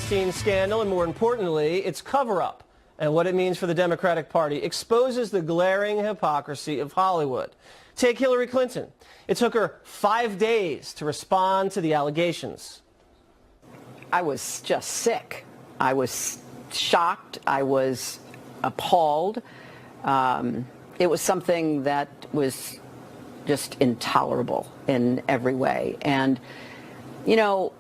Weinstein scandal, and more importantly, its cover-up and what it means for the Democratic Party, exposes the glaring hypocrisy of Hollywood. Take Hillary Clinton. It took her 5 days to respond to the allegations. I was just sick. I was shocked. I was appalled. It was something that was just intolerable in every way. And, you know,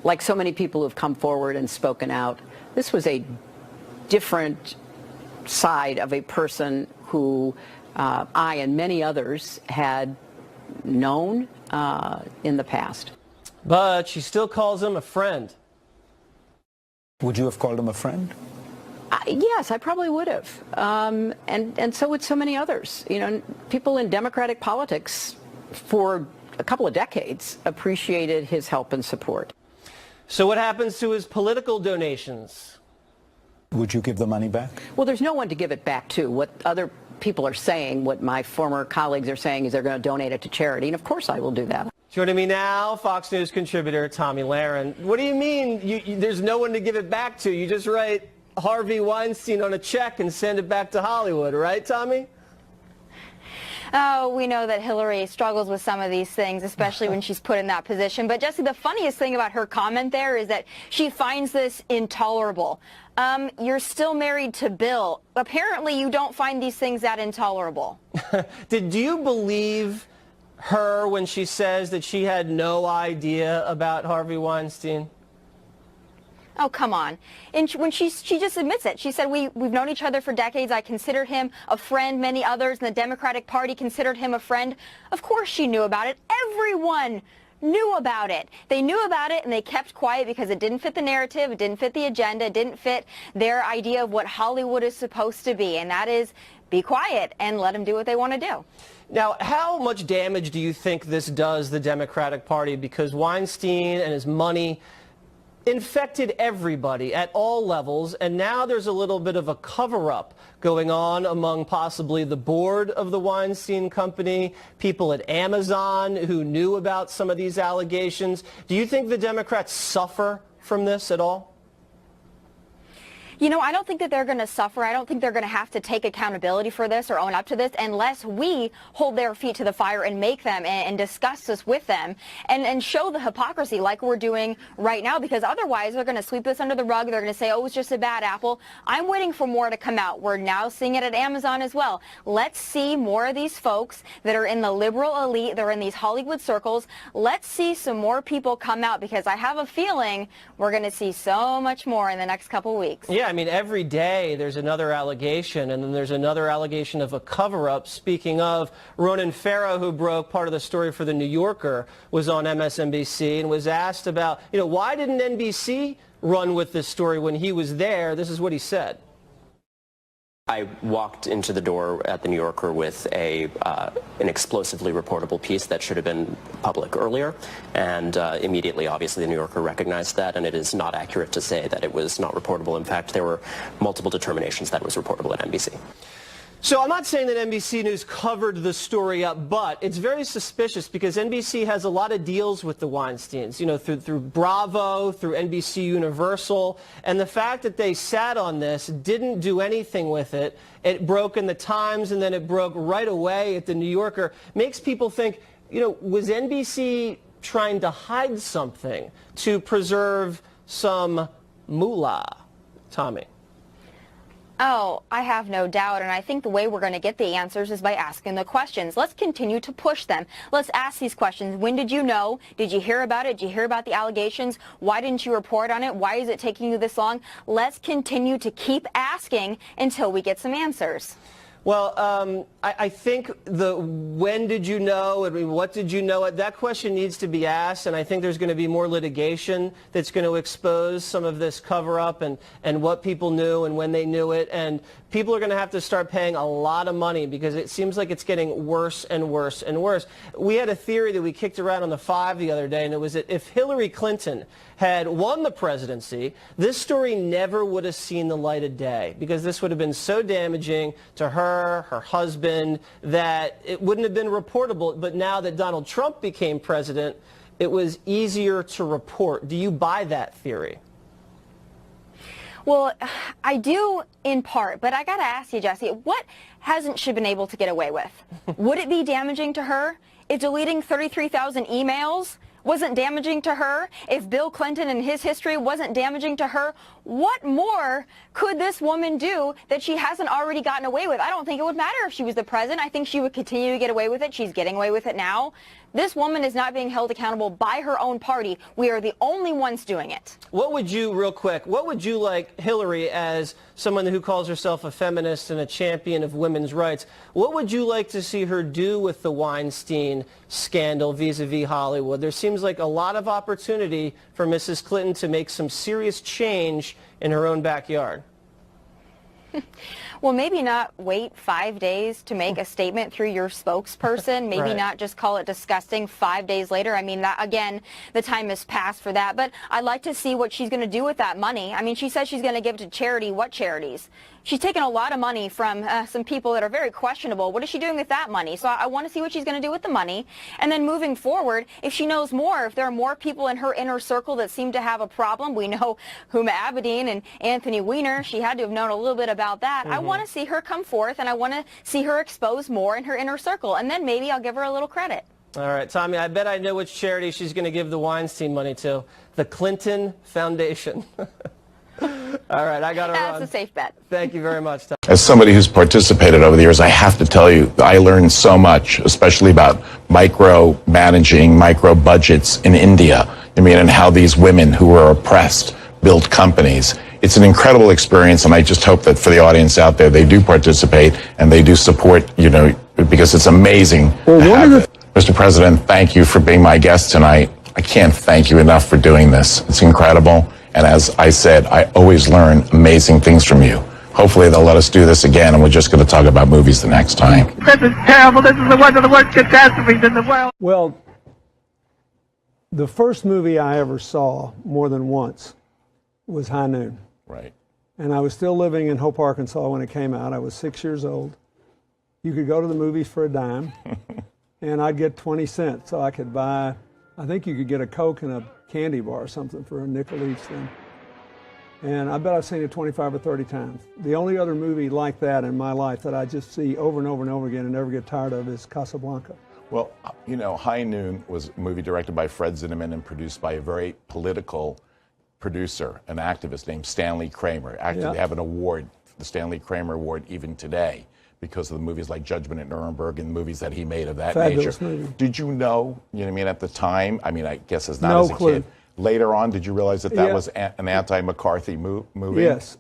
like so many people who've come forward and spoken out, this was a different side of a person who I and many others had known in the past. But she still calls him a friend. Would you have called him a friend? Yes, I probably would have. And so would so many others. You know, people in Democratic politics for a couple of decades appreciated his help and support. So what happens to his political donations? Would you give the money back? Well, there's no one to give it back to. What other people are saying, what my former colleagues are saying, is they're going to donate it to charity. And of course I will do that. Joining me now, Fox News contributor Tomi Lahren. What do you mean there's no one to give it back to? You just write Harvey Weinstein on a check and send it back to Hollywood, right, Tomi? Oh, we know that Hillary struggles with some of these things, especially when she's put in that position. But, Jesse, the funniest thing about her comment there is that she finds this intolerable. You're still married to Bill. Apparently, you don't find these things that intolerable. Do you believe her when she says that she had no idea about Harvey Weinstein? Oh, come on. And when she just admits it. She said, we've known each other for decades. I considered him a friend. Many others in the Democratic Party considered him a friend. Of course she knew about it. Everyone knew about it. They knew about it, and they kept quiet because it didn't fit the narrative. It didn't fit the agenda. It didn't fit their idea of what Hollywood is supposed to be, and that is be quiet and let them do what they want to do. Now, how much damage do you think this does the Democratic Party? Because Weinstein and his money infected everybody at all levels, and now there's a little bit of a cover-up going on among possibly the board of the Weinstein Company, people at Amazon who knew about some of these allegations. Do you think the Democrats suffer from this at all? You know, I don't think that they're going to suffer. I don't think they're going to have to take accountability for this or own up to this unless we hold their feet to the fire and make them and discuss this with them and show the hypocrisy like we're doing right now, because otherwise they're going to sweep this under the rug. They're going to say, oh, it was just a bad apple. I'm waiting for more to come out. We're now seeing it at Amazon as well. Let's see more of these folks that are in the liberal elite. They're in these Hollywood circles. Let's see some more people come out, because I have a feeling we're going to see so much more in the next couple weeks. Yeah, I mean, every day there's another allegation, and then there's another allegation of a cover-up. Speaking of, Ronan Farrow, who broke part of the story for The New Yorker, was on MSNBC and was asked about, you know, why didn't NBC run with this story when he was there? This is what he said. I walked into the door at The New Yorker with an explosively reportable piece that should have been public earlier, and immediately, obviously, The New Yorker recognized that, and it is not accurate to say that it was not reportable. In fact, there were multiple determinations that it was reportable at NBC. So I'm not saying that NBC News covered the story up, but it's very suspicious because NBC has a lot of deals with the Weinsteins, you know, through Bravo, through NBC Universal, and the fact that they sat on this, didn't do anything with it, it broke in the Times and then it broke right away at The New Yorker, makes people think, you know, was NBC trying to hide something to preserve some moolah? Tomi. Oh, I have no doubt, and I think the way we're going to get the answers is by asking the questions. Let's continue to push them. Let's ask these questions. When did you know? Did you hear about it? Did you hear about the allegations? Why didn't you report on it? Why is it taking you this long? Let's continue to keep asking until we get some answers. Well, I think the when did you know and what did you know, that question needs to be asked, and I think there's going to be more litigation that's going to expose some of this cover-up and what people knew and when they knew it, and people are going to have to start paying a lot of money because it seems like it's getting worse and worse and worse. We had a theory that we kicked around on the 5 the other day, and it was that if Hillary Clinton had won the presidency, this story never would have seen the light of day because this would have been so damaging to her husband, that it wouldn't have been reportable. But now that Donald Trump became president, it was easier to report. Do you buy that theory? Well, I do in part, but I got to ask you, Jesse, what hasn't she been able to get away with? Would it be damaging to her if deleting 33,000 emails wasn't damaging to her? If Bill Clinton and his history wasn't damaging to her? What more could this woman do that she hasn't already gotten away with? I don't think it would matter if she was the president. I think she would continue to get away with it. She's getting away with it now. This woman is not being held accountable by her own party. We are the only ones doing it. What would you, real quick, what would you like Hillary, as someone who calls herself a feminist and a champion of women's rights, what would you like to see her do with the Weinstein scandal vis-a-vis Hollywood? There seems like a lot of opportunity for Mrs. Clinton to make some serious change in her own backyard. Well, maybe not wait 5 days to make a statement through your spokesperson. Maybe Right. not just call it disgusting 5 days later. I mean, that, again, the time has passed for that. But I'd like to see what she's going to do with that money. I mean, she says she's going to give it to charity. What charities? She's taken a lot of money from some people that are very questionable. What is she doing with that money? So I want to see what she's going to do with the money. And then moving forward, if she knows more, if there are more people in her inner circle that seem to have a problem, we know Huma Abedin and Anthony Weiner, she had to have known a little bit about that. I want to see her come forth, and I want to see her expose more in her inner circle. And then maybe I'll give her a little credit. All right, Tommy, I bet I know which charity she's going to give the Weinstein money to. The Clinton Foundation. All right, I got to run. That's a safe bet. Thank you very much, Tommy. As somebody who's participated over the years, I have to tell you, I learned so much, especially about micro-managing, micro-budgets in India. I mean, and how these women who were oppressed built companies. It's an incredible experience, and I just hope that for the audience out there, they do participate and they do support, you know, because it's amazing to have it. Mr. President, thank you for being my guest tonight. I can't thank you enough for doing this. It's incredible. And as I said, I always learn amazing things from you. Hopefully they'll let us do this again, and we're just going to talk about movies the next time. This is terrible. This is one of the worst catastrophes in the world. Well, the first movie I ever saw more than once was High Noon. Right. And I was still living in Hope, Arkansas when it came out. I was 6 years old. You could go to the movies for a dime, and I'd get 20 cents. So I could buy, I think you could get a Coke and a candy bar or something for a nickel each then. And I bet I've seen it 25 or 30 times. The only other movie like that in my life that I just see over and over and over again and never get tired of is Casablanca. Well, you know, High Noon was a movie directed by Fred Zinnemann and produced by a very political producer, an activist named Stanley Kramer. Actually, they have an award, the Stanley Kramer Award, even today, because of the movies like Judgment at Nuremberg and movies that he made of that Fabulous nature. movie. Did you know, you know what I mean, at the time, I mean, I guess as not No as a clue. kid, later on, did you realize that that Yeah. was an anti-McCarthy movie? Yes,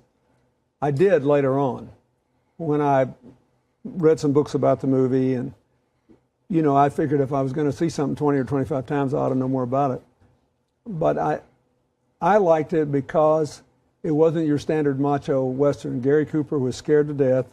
I did later on when I read some books about the movie, and you know, I figured if I was going to see something 20 or 25 times, I ought to know more about it. But I liked it because it wasn't your standard macho Western. Gary Cooper was scared to death,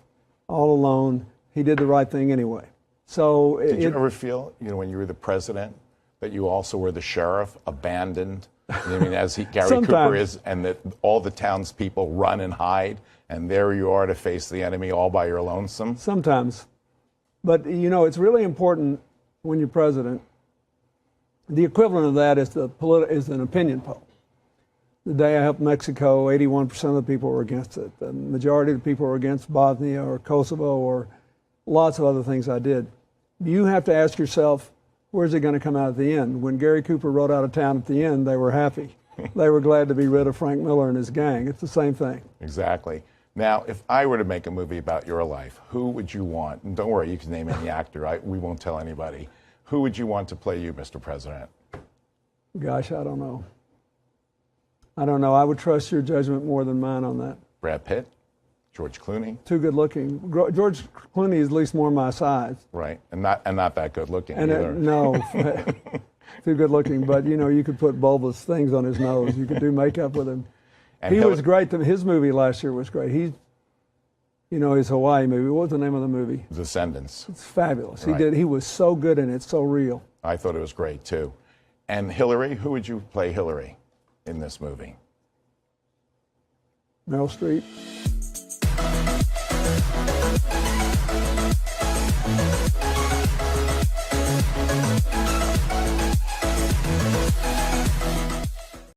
all alone. He did the right thing anyway. So Did you ever feel, you know, when you were the president, that you also were the sheriff, abandoned? I mean, as Gary Cooper Sometimes. is, and that all the townspeople run and hide, and there you are to face the enemy all by your lonesome? Sometimes. But, you know, it's really important when you're president. The equivalent of that is is an opinion poll. The day I helped Mexico, 81% of the people were against it. The majority of the people were against Bosnia or Kosovo or lots of other things I did. You have to ask yourself, where's it going to come out at the end? When Gary Cooper rode out of town at the end, they were happy. They were glad to be rid of Frank Miller and his gang. It's the same thing. Exactly. Now, if I were to make a movie about your life, who would you want? And don't worry, you can name any actor. We won't tell anybody. Who would you want to play you, Mr. President? Gosh, I don't know. I don't know. I would trust your judgment more than mine on that. Brad Pitt? George Clooney? Too good looking. George Clooney is at least more my size. Right, and not that good looking And either. no, too good looking. But you know, you could put bulbous things on his nose. You could do makeup with him. And He was great. His movie last year was great. You know, his Hawaii movie. What was the name of the movie? Descendants. It's fabulous. Right. He was so good in it, so real. I thought it was great too. And Hillary, who would you play Hillary in this movie? Meryl Streep.